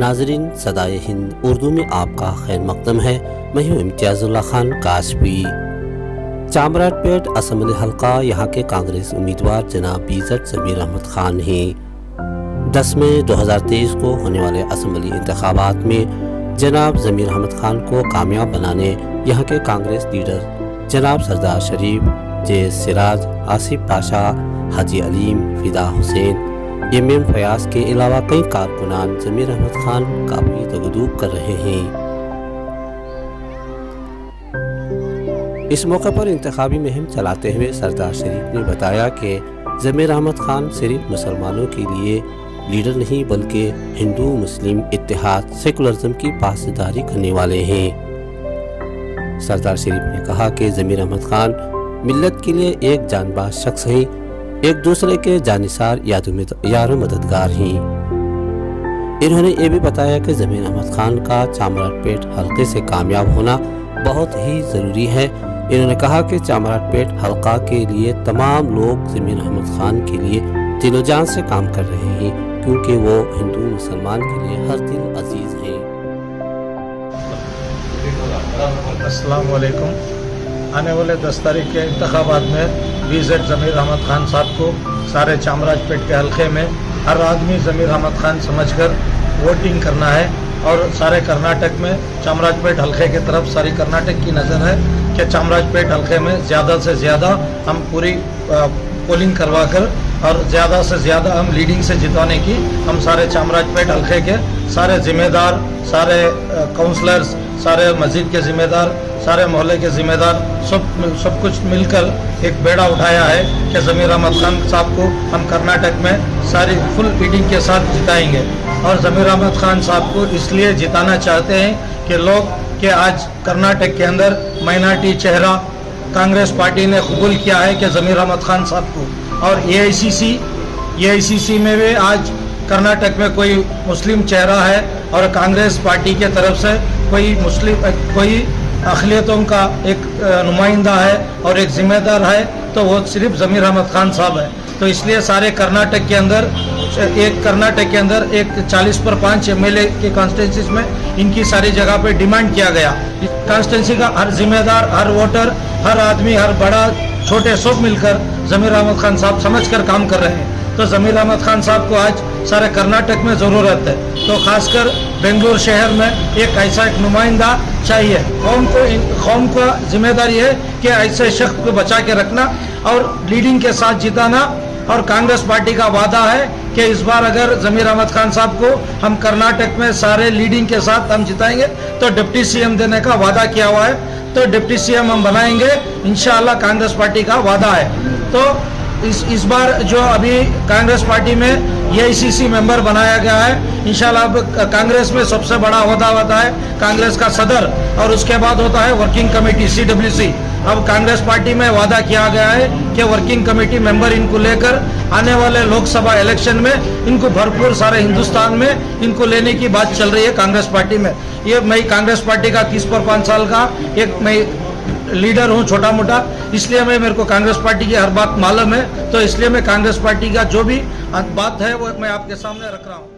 नाजरीन, सदाए हिंद उर्दू में आपका खैर मकदम है। मैं हूँ इम्तियाजुल्लाह खान काशफी। चामराजपेट असम्बली हल्का यहाँ के कांग्रेस उम्मीदवार जनाब बीज़द ज़मीर अहमद खान हैं। 10 मई 2023 को होने वाले असम्बली इंतखाबात में जनाब ज़मीर अहमद खान को कामयाब बनाने यहाँ के कांग्रेस लीडर जनाब सरदार शरीफ, जे सिराज, आसिफ पाशा, हाजी अलीम, फिदा हुसैन, एम फयाज के अलावा कई कारकुनान ज़मीर अहमद खान काफ़ी तगदूब कर रहे हैं। इस मौके पर इंतखाबी मुहिम चलाते हुए सरदार शरीफ ने बताया कि ज़मीर अहमद खान सिर्फ मुसलमानों के लिए लीडर नहीं बल्कि हिंदू मुस्लिम इत्तेहाद सेकुलरिज्म की पासदारी करने वाले हैं। सरदार शरीफ ने कहा कि ज़मीर अहमद खान मिल्लत के लिए एक जानबाज शख्स हैं, एक दूसरे के जानिसार यारो मददगार हैं। इन्होंने ये भी बताया कि ज़मीर अहमद खान का चामराजपेट हल्के से कामयाब होना बहुत ही ज़रूरी है। इन्होंने कहा कि चामराजपेट हल्का के लिए तमाम लोग ज़मीर अहमद खान के लिए दिलो जान से काम कर रहे हैं, क्योंकि वो हिंदू मुसलमान के लिए हर दिल अजीज़ हैं। अस्सलाम वालेकुम। आने वाले 10 तारीख के इंतखाबात में बीज़द ज़मीर अहमद खान साहब को सारे चामराजपेट के हल्के में हर आदमी ज़मीर अहमद खान समझकर वोटिंग करना है। और सारे कर्नाटक में चामराजपेट हल्के की तरफ सारी कर्नाटक की नज़र है कि चामराजपेट हल्के में ज़्यादा से ज़्यादा हम पूरी पोलिंग करवा कर और ज़्यादा से ज़्यादा हम लीडिंग से जिताने की हम सारे चामराजपेट हल्के के सारे ज़िम्मेदार, सारे काउंसलर्स, सारे मस्जिद के ज़िम्मेदार, सारे मोहल्ले के ज़िम्मेदार सब कुछ मिलकर एक बेड़ा उठाया है कि ज़मीर अहमद खान साहब को हम कर्नाटक में सारी फुल लीडिंग के साथ जिताएंगे। और ज़मीर अहमद खान साहब को इसलिए जिताना चाहते हैं कि लोग के आज कर्नाटक के अंदर माइनॉरिटी चेहरा कांग्रेस पार्टी ने कबूल किया है कि ज़मीर अहमद खान साहब को। और एआईसीसी में भी आज कर्नाटक में कोई मुस्लिम चेहरा है और कांग्रेस पार्टी के तरफ से कोई अक़लियतों का एक नुमाइंदा है और एक ज़िम्मेदार है, तो वो सिर्फ ज़मीर अहमद खान साहब है। तो इसलिए सारे कर्नाटक के अंदर एक 40 पर 5 एमएलए के कॉन्स्टिट्यूंसीज में इनकी सारी जगह पे डिमांड किया गया। कॉन्स्टिट्यूंसी का हर जिम्मेदार, हर वोटर, हर आदमी, हर बड़ा छोटे सब मिलकर ज़मीर अहमद खान साहब समझकर काम कर रहे हैं। तो ज़मीर अहमद खान साहब को आज सारे कर्नाटक में ज़रूरत है। तो खासकर बेंगलुरु शहर में एक ऐसा एक नुमाइंदा चाहिए। कौम का जिम्मेदारी है कि ऐसे शख्स को बचा के रखना और लीडिंग के साथ जिताना। और कांग्रेस पार्टी का वादा है कि इस बार अगर ज़मीर अहमद खान साहब को हम कर्नाटक में सारे लीडिंग के साथ हम जिताएंगे तो डिप्टी सीएम देने का वादा किया हुआ है। तो डिप्टी सीएम हम बनाएंगे इंशाअल्लाह, कांग्रेस पार्टी का वादा है। तो इस बार जो अभी कांग्रेस पार्टी में एआईसीसी मेंबर बनाया गया है, इंशाल्लाह अब कांग्रेस में सबसे बड़ा होता है कांग्रेस का सदर और उसके बाद होता है वर्किंग कमेटी CWC। अब कांग्रेस पार्टी में वादा किया गया है कि वर्किंग कमेटी मेंबर इनको लेकर आने वाले लोकसभा इलेक्शन में इनको भरपूर सारे हिंदुस्तान में इनको लेने की बात चल रही है कांग्रेस पार्टी में। ये मैं कांग्रेस पार्टी का 30 पर 5 साल का एक मैं लीडर हूँ, छोटा मोटा, इसलिए मेरे को कांग्रेस पार्टी की हर बात मालूम है। तो इसलिए मैं कांग्रेस पार्टी का जो भी बात है वो मैं आपके सामने रख रहा हूँ।